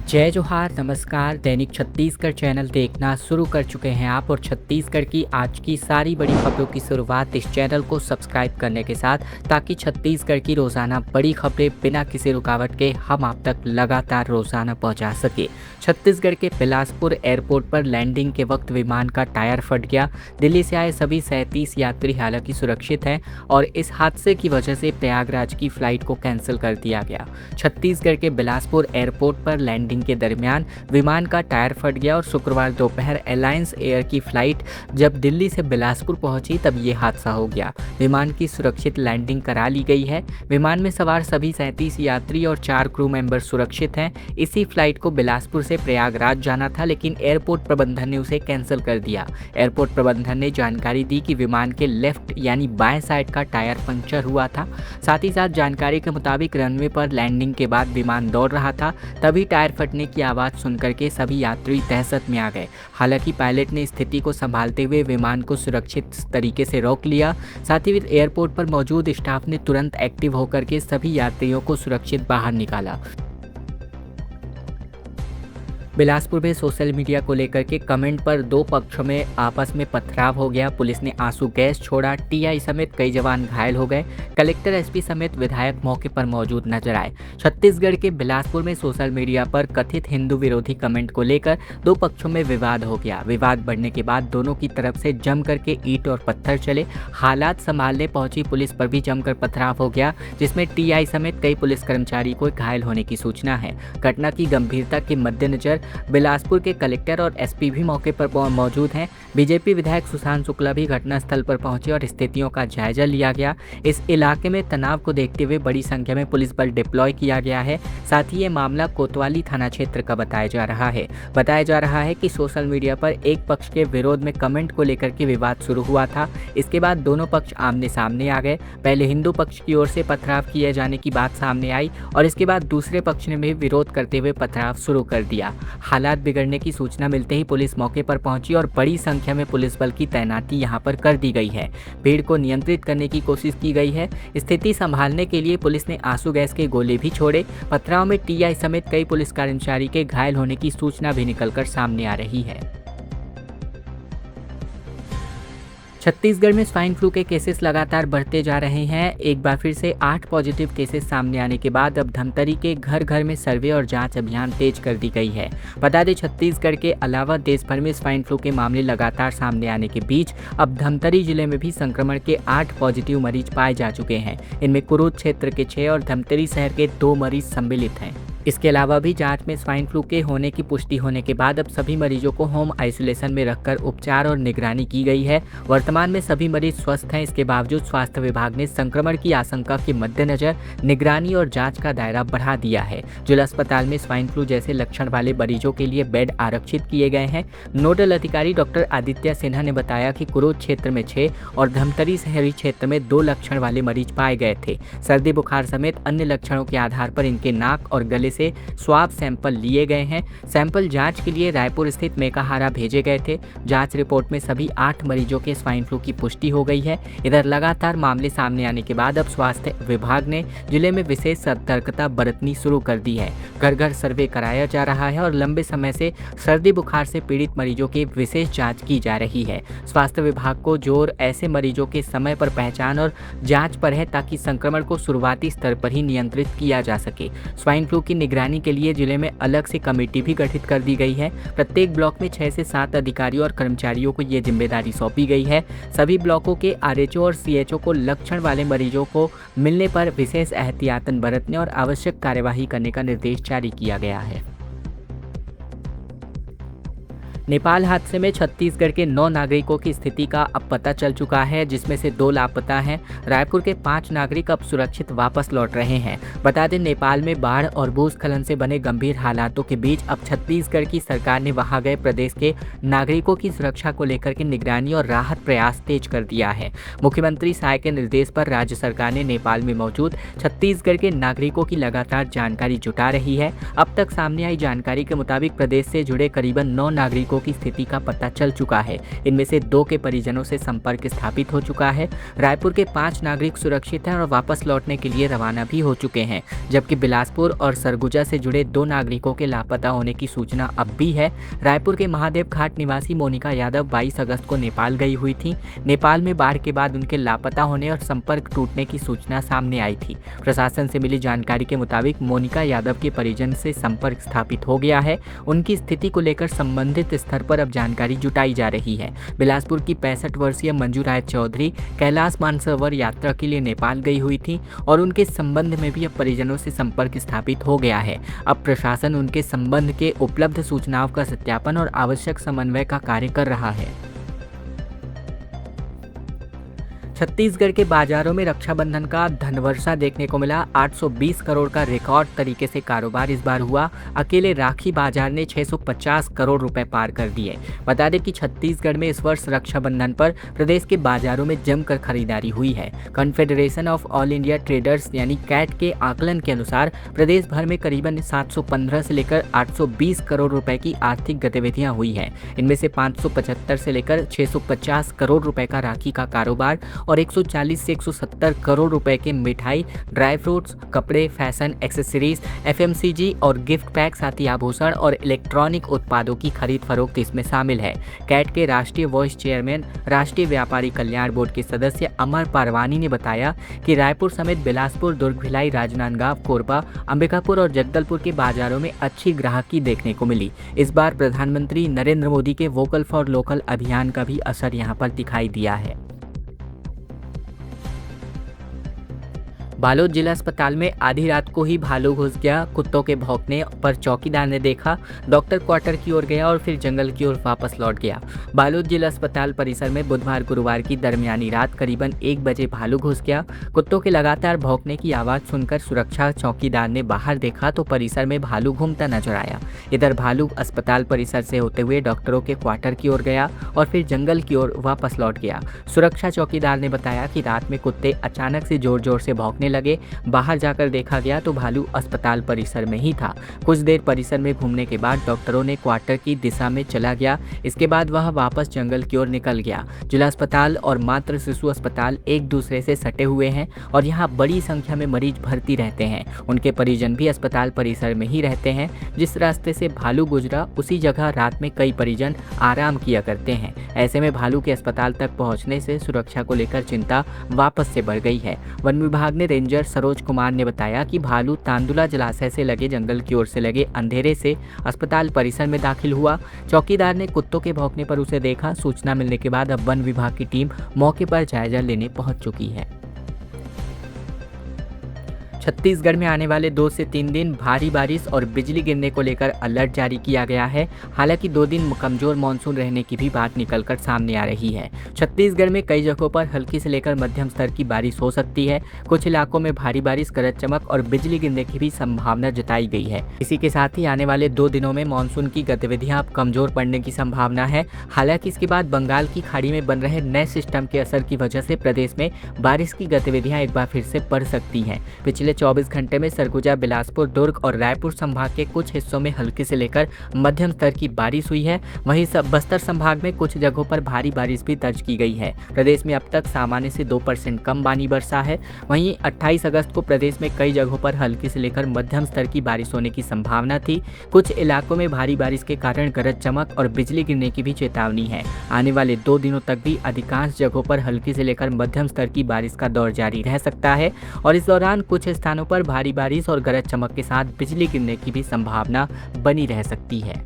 जय जोहार, नमस्कार। दैनिक छत्तीसगढ़ चैनल देखना शुरू कर चुके हैं आप, और छत्तीसगढ़ की आज की सारी बड़ी खबरों की शुरुआत इस चैनल को सब्सक्राइब करने के साथ, ताकि छत्तीसगढ़ की रोज़ाना बड़ी खबरें बिना किसी रुकावट के हम आप तक लगातार रोज़ाना पहुंचा सके। छत्तीसगढ़ के बिलासपुर एयरपोर्ट पर लैंडिंग के वक्त विमान का टायर फट गया। दिल्ली से आए सभी 37 यात्री हालांकि सुरक्षित हैं, और इस हादसे की वजह से प्रयागराज की फ्लाइट को कैंसिल कर दिया गया। छत्तीसगढ़ के बिलासपुर एयरपोर्ट पर लैंडिंग के दरमियान विमान का टायर फट गया, और शुक्रवार दोपहर एलायंस एयर की फ्लाइट जब दिल्ली से बिलासपुर पहुंची तब ये हादसा हो गया। विमान की सुरक्षित लैंडिंग करा ली गई है। विमान में सवार सभी 37 यात्री और 4 क्रू मेंबर सुरक्षित हैं। इसी फ्लाइट को बिलासपुर से प्रयागराज जाना था, लेकिन एयरपोर्ट प्रबंधन ने उसे कैंसिल कर दिया। एयरपोर्ट प्रबंधन ने जानकारी दी कि विमान के लेफ्ट यानी बाएं साइड का टायर पंक्चर हुआ था। साथ ही साथ जानकारी के मुताबिक रनवे पर लैंडिंग के बाद विमान दौड़ रहा था, तभी टायर फटने की आवाज़ सुनकर के सभी यात्री दहशत में आ गए। हालांकि पायलट ने स्थिति को संभालते हुए विमान को सुरक्षित तरीके से रोक लिया। साथ ही एयरपोर्ट पर मौजूद स्टाफ ने तुरंत एक्टिव होकर के सभी यात्रियों को सुरक्षित बाहर निकाला। बिलासपुर में सोशल मीडिया को लेकर के कमेंट पर दो पक्षों में आपस में पथराव हो गया। पुलिस ने आंसू गैस छोड़ा। टीआई समेत कई जवान घायल हो गए। कलेक्टर, एसपी समेत विधायक मौके पर मौजूद नजर आए। छत्तीसगढ़ के बिलासपुर में सोशल मीडिया पर कथित हिंदू विरोधी कमेंट को लेकर दो पक्षों में विवाद हो गया। विवाद बढ़ने के बाद दोनों की तरफ से जम करके ईंट और पत्थर चले। हालात संभालने पहुंची पुलिस पर भी जमकर पथराव हो गया, जिसमें टीआई समेत कई पुलिस कर्मचारी को घायल होने की सूचना है। घटना की गंभीरता के मद्देनजर बिलासपुर के कलेक्टर और एसपी भी मौके पर मौजूद हैं। बीजेपी विधायक सुशांत शुक्ला भी घटनास्थल पर पहुंचे और स्थितियों का जायजा लिया गया। इस इलाके में तनाव को देखते हुए बड़ी संख्या में पुलिस बल डिप्लॉय किया गया है। साथ ही ये मामला कोतवाली थाना क्षेत्र का बताया जा रहा है कि सोशल मीडिया पर एक पक्ष के विरोध में कमेंट को लेकर के विवाद शुरू हुआ था। इसके बाद दोनों पक्ष आमने सामने आ गए। पहले हिंदू पक्ष की ओर से पथराव किए जाने की बात सामने आई, और इसके बाद दूसरे पक्ष ने भी विरोध करते हुए पथराव शुरू कर दिया। हालात बिगड़ने की सूचना मिलते ही पुलिस मौके पर पहुंची और बड़ी संख्या में पुलिस बल की तैनाती यहां पर कर दी गई है। भीड़ को नियंत्रित करने की कोशिश की गई है। स्थिति संभालने के लिए पुलिस ने आंसू गैस के गोले भी छोड़े। पथराव में टीआई समेत कई पुलिस कर्मचारी के घायल होने की सूचना भी निकलकर सामने आ रही है। छत्तीसगढ़ में स्वाइन फ्लू के केसेस लगातार बढ़ते जा रहे हैं। एक बार फिर से 8 पॉजिटिव केसेस सामने आने के बाद अब धमतरी के घर घर में सर्वे और जांच अभियान तेज कर दी गई है। बता दें, छत्तीसगढ़ के अलावा देश भर में स्वाइन फ्लू के मामले लगातार सामने आने के बीच अब धमतरी जिले में भी संक्रमण के 8 पॉजिटिव मरीज पाए जा चुके हैं। इनमें कुरूद क्षेत्र के 6 और धमतरी शहर के 2 मरीज सम्मिलित हैं। इसके अलावा भी जांच में स्वाइन फ्लू के होने की पुष्टि होने के बाद अब सभी मरीजों को होम आइसोलेशन में रखकर उपचार और निगरानी की गई है। वर्तमान में सभी मरीज स्वस्थ हैं। इसके बावजूद स्वास्थ्य विभाग ने संक्रमण की आशंका के मद्देनजर निगरानी और जांच का दायरा बढ़ा दिया है। जिला अस्पताल में स्वाइन फ्लू जैसे लक्षण वाले मरीजों के लिए बेड आरक्षित किए गए हैं। नोडल अधिकारी डॉक्टर आदित्य सिन्हा ने बताया कि कुरूद क्षेत्र में 6 और धमतरी शहरी क्षेत्र में 2 लक्षण वाले मरीज पाए गए थे। सर्दी बुखार समेत अन्य लक्षणों के आधार पर इनके नाक और गले से स्वाब सैंपल लिए गए हैं। सैंपल जांच के लिए रायपुर स्थित मेकाहारा भेजे गए थे। जांच रिपोर्ट में सभी 8 मरीजों के स्वाइन फ्लू की पुष्टि हो गई है। इधर लगातार मामले सामने आने के बाद अब स्वास्थ्य विभाग ने जिले में विशेष सतर्कता बरतनी शुरू कर दी है। घर घर सर्वे कराया जा रहा है और लंबे समय से सर्दी बुखार से पीड़ित मरीजों की विशेष जाँच की जा रही है। स्वास्थ्य विभाग को जोर ऐसे मरीजों के समय पर पहचान और जाँच पर है, ताकि संक्रमण को शुरुआती स्तर पर ही नियंत्रित किया जा सके। स्वाइन फ्लू की निगरानी के लिए जिले में अलग से कमेटी भी गठित कर दी गई है। प्रत्येक ब्लॉक में 6 से 7 अधिकारियों और कर्मचारियों को ये जिम्मेदारी सौंपी गई है। सभी ब्लॉकों के आरएचओ और सीएचओ को लक्षण वाले मरीजों को मिलने पर विशेष एहतियातन बरतने और आवश्यक कार्यवाही करने का निर्देश जारी किया गया है। नेपाल हादसे में छत्तीसगढ़ के 9 नागरिकों की स्थिति का अब पता चल चुका है, जिसमें से 2 लापता हैं। रायपुर के 5 नागरिक अब सुरक्षित वापस लौट रहे हैं। बता दें, नेपाल में बाढ़ और भूस्खलन से बने गंभीर हालातों के बीच अब छत्तीसगढ़ की सरकार ने वहां गए प्रदेश के नागरिकों की सुरक्षा को लेकर के निगरानी और राहत प्रयास तेज कर दिया है। मुख्यमंत्री साय के निर्देश पर राज्य सरकार ने नेपाल में मौजूद छत्तीसगढ़ के नागरिकों की लगातार जानकारी जुटा रही है। अब तक सामने आई जानकारी के मुताबिक प्रदेश से जुड़े करीबन 9 नागरिकों नागरिकों की स्थिति का पता चल चुका है। इनमें से 2 के परिजनों से संपर्क स्थापित हो चुका है। रायपुर के 5 नागरिक सुरक्षित हैं और वापस लौटने के लिए रवाना भी हो चुके हैं, जबकि बिलासपुर और सरगुजा से जुड़े 2 नागरिकों के लापता होने की सूचना अब भी है। रायपुर के महादेव घाट निवासी मोनिका यादव 22 अगस्त को नेपाल गई हुई थी। नेपाल में बाढ़ के बाद उनके लापता होने और संपर्क टूटने की सूचना सामने आई थी। प्रशासन से मिली जानकारी के मुताबिक मोनिका यादव के परिजन से संपर्क स्थापित हो गया है। उनकी स्थिति को लेकर संबंधित स्तर पर अब जानकारी जुटाई जा रही है। बिलासपुर की 65 वर्षीय मंजू राय चौधरी कैलाश मानसरोवर यात्रा के लिए नेपाल गई हुई थी और उनके संबंध में भी अब परिजनों से संपर्क स्थापित हो गया है। अब प्रशासन उनके संबंध के उपलब्ध सूचनाओं का सत्यापन और आवश्यक समन्वय का कार्य कर रहा है। छत्तीसगढ़ के बाजारों में रक्षाबंधन का धनवर्षा देखने को मिला। 820 करोड़ का रिकॉर्ड तरीके से कारोबार इस बार हुआ। अकेले राखी बाजार ने 650 करोड़ रुपए पार कर दिए। बता दें कि छत्तीसगढ़ में इस वर्ष रक्षाबंधन पर प्रदेश के बाजारों में जमकर खरीदारी हुई है। Confederation of all India traders यानी कैट के आकलन के अनुसार प्रदेश भर में करीबन 715 से लेकर 820 करोड़ रुपए की आर्थिक गतिविधियां हुई है। इनमें से 575 से लेकर 650 करोड़ रुपए का राखी का कारोबार और 140 से 170 करोड़ रुपए के मिठाई, ड्राई फ्रूट्स, कपड़े, फैशन, एक्सेसरीज, एफएमसीजी और गिफ्ट पैक, साथ ही आभूषण और इलेक्ट्रॉनिक उत्पादों की खरीद फरोख्त इसमें शामिल है। कैट के राष्ट्रीय वाइस चेयरमैन, राष्ट्रीय व्यापारी कल्याण बोर्ड के सदस्य अमर पारवानी ने बताया कि रायपुर समेत बिलासपुर, दुर्ग, भिलाई, राजनांदगांव, कोरबा, अंबिकापुर और जगदलपुर के बाजारों में अच्छी ग्राहकी देखने को मिली। इस बार प्रधानमंत्री नरेंद्र मोदी के वोकल फॉर लोकल अभियान का भी असर यहां पर दिखाई दिया है। बालोद जिला अस्पताल में आधी रात को ही भालू घुस गया। कुत्तों के भौंकने पर चौकीदार ने देखा, डॉक्टर क्वार्टर की ओर गया और फिर जंगल की ओर वापस लौट गया। बालोद जिला अस्पताल परिसर में बुधवार गुरुवार की दरमियानी रात करीबन 1 बजे भालू घुस गया। कुत्तों के लगातार भौंकने की आवाज सुनकर सुरक्षा चौकीदार ने बाहर देखा तो परिसर में भालू घूमता नजर आया। इधर भालू अस्पताल परिसर से होते हुए डॉक्टरों के क्वार्टर की ओर गया और फिर जंगल की ओर वापस लौट गया। सुरक्षा चौकीदार ने बताया कि रात में कुत्ते अचानक से जोर जोर से भौंकने लगे। बाहर जाकर देखा गया तो भालू अस्पताल परिसर में ही था। कुछ देर परिसर में घूमने के बाद डॉक्टरों ने क्वार्टर की दिशा में चला गया। इसके बाद वह वापस जंगल की ओर निकल गया। जिला अस्पताल और मातृ शिशु अस्पताल एक दूसरे से सटे हुए हैं और यहाँ बड़ी संख्या में मरीज भर्ती रहते हैं। उनके परिजन भी अस्पताल परिसर में ही रहते हैं। जिस रास्ते से भालू गुजरा उसी जगह रात में कई परिजन आराम किया करते हैं। ऐसे में भालू के अस्पताल तक पहुंचने से सुरक्षा को लेकर चिंता वापस से बढ़ गई है। वन विभाग ने रेंजर सरोज कुमार ने बताया कि भालू तांदुला जलाशय से लगे जंगल की ओर से लगे अंधेरे से अस्पताल परिसर में दाखिल हुआ। चौकीदार ने कुत्तों के भौंकने पर उसे देखा। सूचना मिलने के बाद अब वन विभाग की टीम मौके पर जायजा लेने पहुंच चुकी है। छत्तीसगढ़ में आने वाले 2 से 3 दिन भारी बारिश और बिजली गिरने को लेकर अलर्ट जारी किया गया है। हालांकि 2 दिन कमजोर मानसून रहने की भी बात निकलकर सामने आ रही है। छत्तीसगढ़ में कई जगहों पर हल्की से लेकर मध्यम स्तर की बारिश हो सकती है। कुछ इलाकों में भारी बारिश, गरज चमक और बिजली गिरने की भी संभावना जताई गई है। इसी के साथ ही आने वाले 2 दिनों में मानसून की गतिविधियां अब कमजोर पड़ने की संभावना है। हालांकि इसके बाद बंगाल की खाड़ी में बन रहे नए सिस्टम के असर की वजह से प्रदेश में बारिश की गतिविधियां एक बार फिर से बढ़ सकती हैं। पिछले 24 घंटे में सरगुजा, बिलासपुर, दुर्ग और रायपुर संभाग के कुछ हिस्सों में हल्की से लेकर मध्यम स्तर की बारिश हुई है। वहीं बस्तर संभाग में कुछ जगहों पर भारी बारिश भी दर्ज की गई है। प्रदेश में अब तक सामान्य से 2% कम पानी बरसा है। वहीं 28 अगस्त को प्रदेश में कई जगहों पर हल्की से लेकर मध्यम स्तर की बारिश होने की संभावना थी। कुछ इलाकों में भारी बारिश के कारण गरज चमक और बिजली गिरने की भी चेतावनी है। आने वाले 2 दिनों तक भी अधिकांश जगहों पर हल्की से लेकर मध्यम स्तर की बारिश का दौर जारी रह सकता है और इस दौरान कुछ स्थानों पर भारी बारिश और गरज चमक के साथ बिजली गिरने की भी संभावना बनी रह सकती है।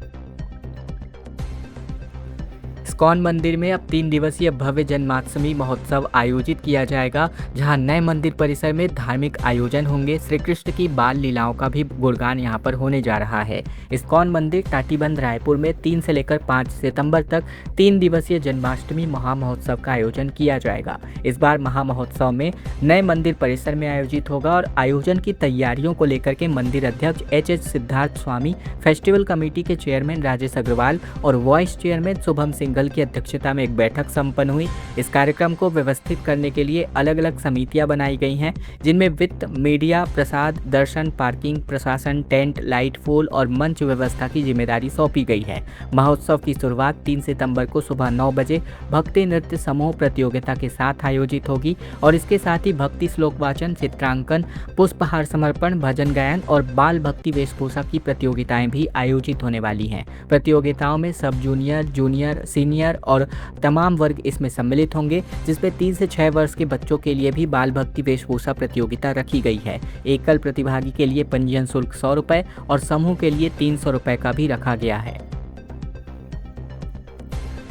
इस्कॉन मंदिर में अब 3 दिवसीय भव्य जन्माष्टमी महोत्सव आयोजित किया जाएगा, जहां नए मंदिर परिसर में धार्मिक आयोजन होंगे। श्री कृष्ण की बाल लीलाओं का भी गुणगान यहां पर होने जा रहा है। इस्कॉन मंदिर टाटीबंध रायपुर में 3 से लेकर 5 सितंबर तक 3 दिवसीय जन्माष्टमी महामहोत्सव का आयोजन किया जाएगा। इस बार महामहोत्सव में नए मंदिर परिसर में आयोजित होगा और आयोजन की तैयारियों को लेकर के मंदिर अध्यक्ष एच सिद्धार्थ स्वामी, फेस्टिवल कमेटी के चेयरमैन राजेश अग्रवाल और वाइस चेयरमैन शुभम सिंघल की अध्यक्षता में एक बैठक संपन्न हुई। इस कार्यक्रम को व्यवस्थित करने के लिए अलग अलग समितियां बनाई गई हैं, जिनमें वित्त, मीडिया, प्रसाद, दर्शन, पार्किंग, प्रशासन, टेंट, लाइट, फूल और मंच व्यवस्था की जिम्मेदारी सौंपी गई है। महोत्सव की शुरुआत 3 सितंबर को सुबह 9 बजे भक्ति नृत्य समूह प्रतियोगिता के साथ आयोजित होगी और इसके साथ ही भक्ति श्लोक वाचन, चित्रांकन, पुष्पहार समर्पण, भजन गायन और बाल भक्ति वेशभूषा की प्रतियोगिताएं भी आयोजित होने वाली हैं। प्रतियोगिताओं में सब जूनियर, जूनियर, सीनियर और तमाम वर्ग इसमें सम्मिलित होंगे, जिसमें 3 से 6 वर्ष के बच्चों के लिए भी बाल भक्ति वेशभूषा प्रतियोगिता रखी गई है। एकल प्रतिभागी के लिए पंजीयन शुल्क 100 रुपये और समूह के लिए 300 रुपये का भी रखा गया है।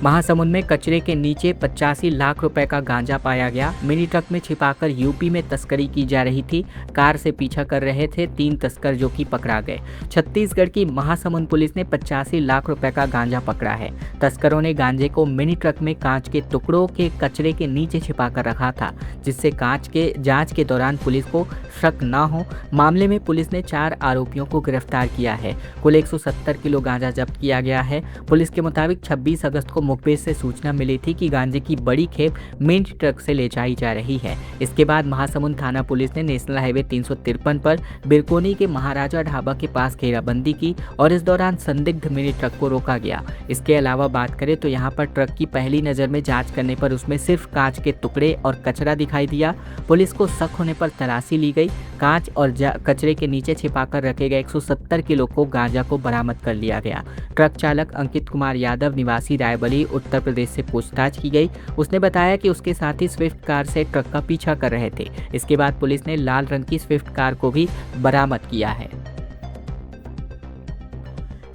महासमुंद में कचरे के नीचे 85 लाख रुपए का गांजा पाया गया। मिनी ट्रक में छिपाकर यूपी में तस्करी की जा रही थी। कार से पीछा कर रहे थे 3 तस्कर जो कि पकड़ा गए। छत्तीसगढ़ की महासमुंद पुलिस ने 85 लाख रुपए का गांजा पकड़ा है। तस्करों ने गांजे को मिनी ट्रक में कांच के टुकड़ों के कचरे के नीचे छिपाकर रखा था, जिससे जांच के दौरान पुलिस को शक न हो। मामले में पुलिस ने 4 आरोपियों को गिरफ्तार किया है। कुल 170 किलो गांजा जब्त किया गया है। पुलिस के मुताबिक 26 अगस्त को मुखबिर से सूचना मिली थी कि गांजे की बड़ी खेप मिनी ट्रक से ले जाई जा रही है। इसके बाद महासमुंद थाना पुलिस ने नेशनल हाईवे 353 पर बिरकोनी के महाराजा ढाबा के पास घेराबंदी की और इस दौरान संदिग्ध मिनी ट्रक को रोका गया। इसके अलावा बात करें तो यहाँ पर ट्रक की पहली नज़र में जांच करने पर उसमें सिर्फ कांच के टुकड़े और कचरा दिखाई दिया। पुलिस को शक होने पर तलाशी ली गई। कांच और कचरे के नीचे छिपाकर रखे गए 170 किलो को गांजा को बरामद कर लिया गया। ट्रक चालक अंकित कुमार यादव निवासी रायबली उत्तर प्रदेश से पूछताछ की गई। उसने बताया कि उसके साथी स्विफ्ट कार से ट्रक का पीछा कर रहे थे। इसके बाद पुलिस ने लाल रंग की स्विफ्ट कार को भी बरामद किया है।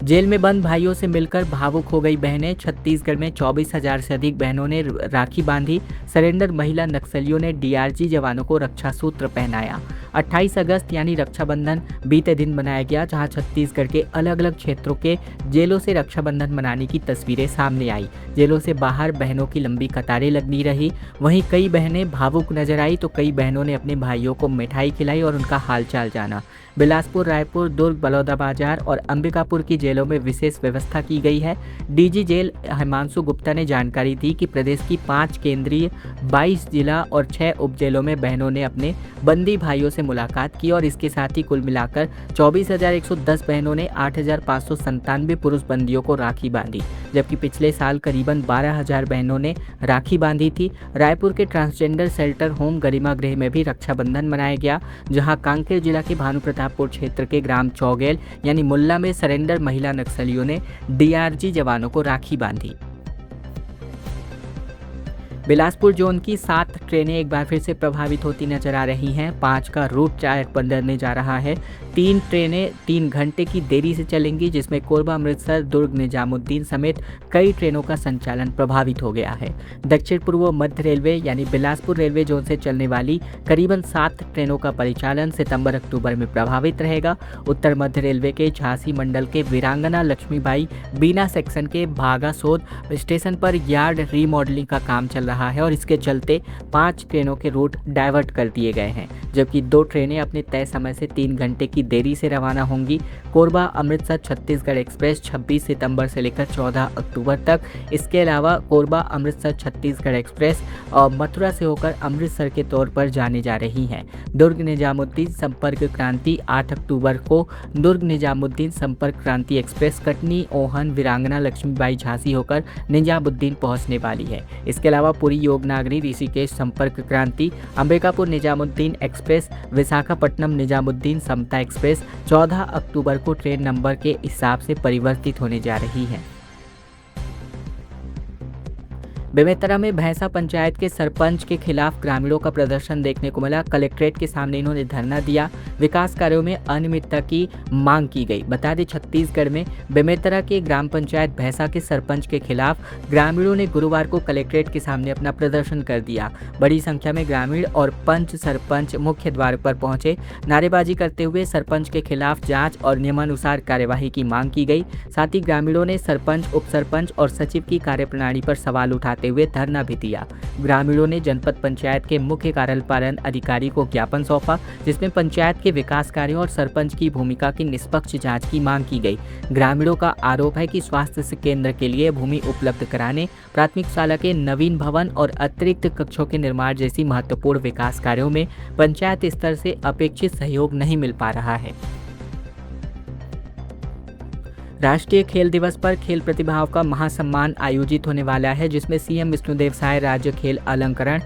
जेल में बंद भाइयों से मिलकर भावुक हो गई बहनें। छत्तीसगढ़ में 24,000 से अधिक बहनों ने राखी बांधी। सरेंडर महिला नक्सलियों ने डीआरजी जवानों को रक्षा सूत्र पहनाया। 28 अगस्त यानी रक्षाबंधन बीते दिन मनाया गया, जहां छत्तीसगढ़ के अलग अलग क्षेत्रों के जेलों से रक्षाबंधन मनाने की तस्वीरें सामने आई। जेलों से बाहर बहनों की लंबी कतारें लगनी रही। वहीं कई बहनें भावुक नजर आई तो कई बहनों ने अपने भाइयों को मिठाई खिलाई और उनका हालचाल जाना। बिलासपुर, रायपुर, दुर्ग, बलौदाबाजार और अंबिकापुर की जेलों में विशेष व्यवस्था की गई है। डीजी जेल हिमांशु गुप्ता ने जानकारी दी कि प्रदेश की 5 केंद्रीय, 22 जिला और 6 उप जेलों में बहनों ने अपने बंदी भाइयों से मुलाकात की और इसके साथ ही कुल मिलाकर 24,110 बहनों ने 8,597 पुरुष बंदियों को राखी बांधी, जबकि पिछले साल करीबन 12,000 बहनों ने राखी बांधी थी। रायपुर के ट्रांसजेंडर शेल्टर होम गरिमा गृह में भी रक्षाबंधन मनाया गया, जहां कांकेर जिला के भानु प्रतापपुर क्षेत्र के ग्राम चौगेल यानी मुल्ला में सरेंडर महिला नक्सलियों ने डीआरजी जवानों को राखी बांधी। बिलासपुर जोन की 7 ट्रेनें एक बार फिर से प्रभावित होती नजर आ रही हैं। 5 का रूट ट्रैक बदलने जा रहा है। 3 ट्रेनें 3 घंटे की देरी से चलेंगी, जिसमें कोरबा, अमृतसर, दुर्ग, निजामुद्दीन समेत कई ट्रेनों का संचालन प्रभावित हो गया है। दक्षिण पूर्व मध्य रेलवे यानी बिलासपुर रेलवे जोन से चलने वाली करीबन 7 ट्रेनों का परिचालन सितंबर-अक्टूबर में प्रभावित रहेगा। उत्तर मध्य रेलवे के झांसी मंडल के वीरांगना लक्ष्मीबाई बीना सेक्शन के भागासोद स्टेशन पर यार्ड रीमॉडलिंग का काम चल रहा है और इसके चलते 5 ट्रेनों के रूट डाइवर्ट कर दिए गए हैं, जबकि 2 ट्रेनें अपने तय समय से 3 घंटे की देरी से रवाना होंगी। कोरबा अमृतसर छत्तीसगढ़ एक्सप्रेस 26 सितंबर से लेकर 14 अक्टूबर तक। इसके अलावा कोरबा अमृतसर छत्तीसगढ़ एक्सप्रेस और मथुरा से होकर अमृतसर के तौर पर जाने जा रही हैं। दुर्ग निजामुद्दीन संपर्क क्रांति 8 अक्टूबर को दुर्ग निजामुद्दीन संपर्क क्रांति एक्सप्रेस कटनी, ओहन, वीरांगना लक्ष्मीबाई झांसी होकर निजामुद्दीन पहुंचने वाली है। इसके अलावा पुरी योगनागरी ऋषिकेश संपर्क क्रांति, अंबिकापुर निजामुद्दीन एक्सप्रेस, विशाखापट्टनम निजामुद्दीन समता एक्सप्रेस 14 अक्टूबर को ट्रेन नंबर के हिसाब से परिवर्तित होने जा रही है। बेमेतरा में भैंसा पंचायत के सरपंच के खिलाफ ग्रामीणों का प्रदर्शन देखने को मिला। कलेक्ट्रेट के सामने इन्होंने धरना दिया। विकास कार्यों में अनियमितता की मांग की गई। बता दें, छत्तीसगढ़ में बेमेतरा के ग्राम पंचायत भैंसा के सरपंच के खिलाफ ग्रामीणों ने गुरुवार को कलेक्ट्रेट के सामने अपना प्रदर्शन कर दिया। बड़ी संख्या में ग्रामीण और पंच सरपंच मुख्य द्वार पर पहुंचे। नारेबाजी करते हुए सरपंच के खिलाफ जांच और नियमानुसार कार्यवाही की मांग की गई। साथ ही ग्रामीणों ने सरपंच, उप सरपंच और सचिव की कार्यप्रणाली पर सवाल उठाते करते हुए धरना भी दिया। ग्रामीणों ने जनपद पंचायत के मुख्य कार्यपालन अधिकारी को ज्ञापन सौंपा, जिसमें पंचायत के विकास कार्यों और सरपंच की भूमिका की निष्पक्ष जांच की मांग की गई। ग्रामीणों का आरोप है कि स्वास्थ्य केंद्र के लिए भूमि उपलब्ध कराने, प्राथमिक शाला के नवीन भवन और अतिरिक्त कक्षों के निर्माण जैसी महत्वपूर्ण विकास कार्यों में पंचायत स्तर से अपेक्षित सहयोग नहीं मिल पा रहा है। राष्ट्रीय खेल दिवस पर खेल प्रतिभाओं का महासम्मान आयोजित होने वाला है, जिसमें सीएम विष्णुदेव साय राज्य खेल अलंकरण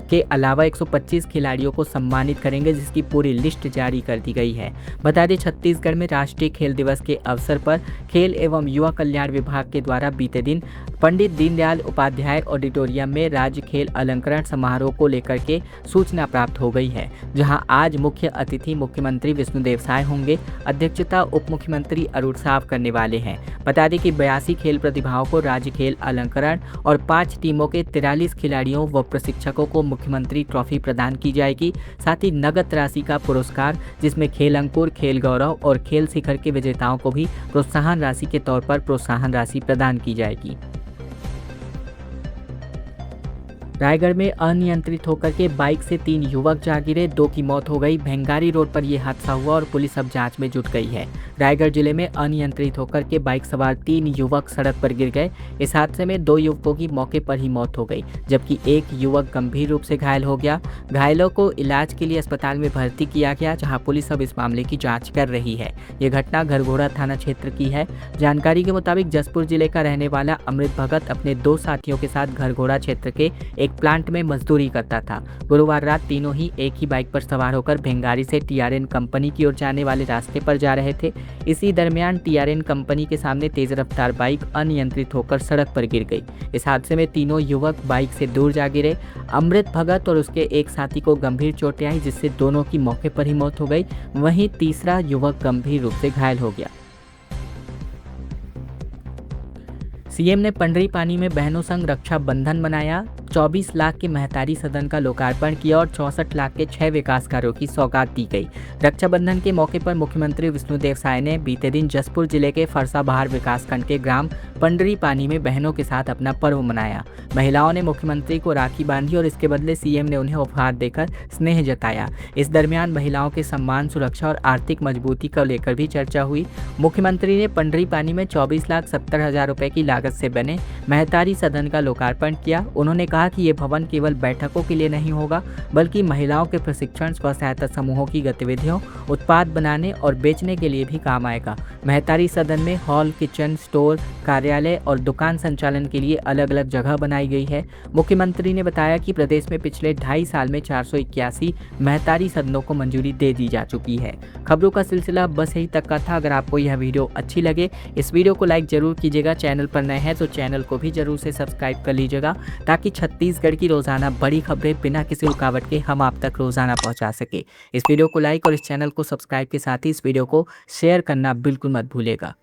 के अलावा 125 खिलाड़ियों को सम्मानित करेंगे, जिसकी पूरी लिस्ट जारी कर दी गई है। बता दें, छत्तीसगढ़ में राष्ट्रीय खेल दिवस के अवसर पर खेल एवं युवा कल्याण विभाग के द्वारा बीते दिन पंडित दीनदयाल उपाध्याय ऑडिटोरियम में राज्य खेल अलंकरण समारोह को लेकर के सूचना प्राप्त हो गई है, जहां आज मुख्य अतिथि मुख्यमंत्री विष्णुदेव साय होंगे। अध्यक्षता उप मुख्यमंत्री अरुण साव करने वाले हैं। बता दें कि 82 खेल प्रतिभाओं को राज्य खेल अलंकरण और 5 टीमों के 43 खिलाड़ियों व प्रशिक्षकों को मुख्यमंत्री ट्रॉफी प्रदान की जाएगी। साथ ही नगद राशि का पुरस्कार, जिसमें खेल अंकुर, खेल गौरव और खेल शिखर के विजेताओं को भी प्रोत्साहन राशि के तौर पर प्रोत्साहन राशि प्रदान की जाएगी। रायगढ़ में अनियंत्रित होकर के बाइक से 3 युवक जा गिरे, 2 की मौत हो गई। भेंगारी रोड पर यह हादसा हुआ और पुलिस अब जांच में जुट गई है। रायगढ़ जिले में अनियंत्रित होकर के बाइक सवार 3 युवक सड़क पर गिर गए। इस हादसे में 2 युवकों की मौके पर ही मौत हो गई, जबकि 1 युवक गंभीर रूप से घायल हो गया। घायलों को इलाज के लिए अस्पताल में भर्ती किया गया, जहां पुलिस अब इस मामले की जाँच कर रही है। यह घटना घरघोड़ा थाना क्षेत्र की है। जानकारी के मुताबिक जसपुर जिले का रहने वाला अमृत भगत अपने 2 साथियों के साथ घरघोड़ा क्षेत्र के एक प्लांट में मजदूरी करता था। गुरुवार रात तीनों ही एक ही बाइक पर सवार होकर भेंगारी से टीआरएन कंपनी की ओर जाने वाले रास्ते पर जा रहे थे। इसी दरमियान टीआरएन कंपनी के सामने तेज रफ्तार बाइक अनियंत्रित होकर सड़क पर गिर गई। इस हादसे में तीनों युवक बाइक से दूर जा गिरे। अमृत भगत और उसके एक साथी को गंभीर चोटें आई, जिससे दोनों की मौके पर ही मौत हो गई। वहीं तीसरा युवक गंभीर रूप से घायल हो गया। सीएम ने पंडरी पानी में बहनों संग रक्षाबंधन मनाया। 24 लाख के महतारी सदन का लोकार्पण किया और 64 लाख के 6 विकास कार्यों की सौगात दी गई। रक्षाबंधन के मौके पर मुख्यमंत्री विष्णुदेव साय ने बीते दिन जसपुर जिले के फरसाबहार विकासखंड के ग्राम पंडरी पानी में बहनों के साथ अपना पर्व मनाया। महिलाओं ने मुख्यमंत्री को राखी बांधी और इसके बदले सीएम ने उन्हें उपहार देकर स्नेह जताया। इस दरमियान महिलाओं के सम्मान, सुरक्षा और आर्थिक मजबूती को लेकर भी चर्चा हुई। मुख्यमंत्री ने पंडरी पानी में 24,70,000 रुपए की लागत से बने महतारी सदन का लोकार्पण किया। उन्होंने कहा कि ये भवन केवल बैठकों के लिए नहीं होगा, बल्कि महिलाओं के प्रशिक्षण, स्व सहायता समूहों की गतिविधियों, उत्पाद बनाने और बेचने के लिए भी काम आएगा। महतारी सदन में हॉल, किचन, स्टोर, कार्यालय और दुकान संचालन के लिए अलग अलग जगह बनाई गई है। मुख्यमंत्री ने बताया कि प्रदेश में पिछले 2.5 साल में 481 महतारी सदनों को मंजूरी दे दी जा चुकी है। खबरों का सिलसिला बस यही तक का था। अगर आपको यह वीडियो अच्छी लगे, इस वीडियो को लाइक जरूर कीजिएगा। चैनल पर नए हैं तो चैनल को भी जरूर से सब्सक्राइब कर लीजिएगा, ताकि छत्तीसगढ़ की रोजाना बड़ी खबरें बिना किसी रुकावट के हम आप तक रोजाना पहुंचा सके। इस वीडियो को लाइक और इस चैनल को सब्सक्राइब के साथ ही इस वीडियो को शेयर करना बिल्कुल मत भूलिएगा।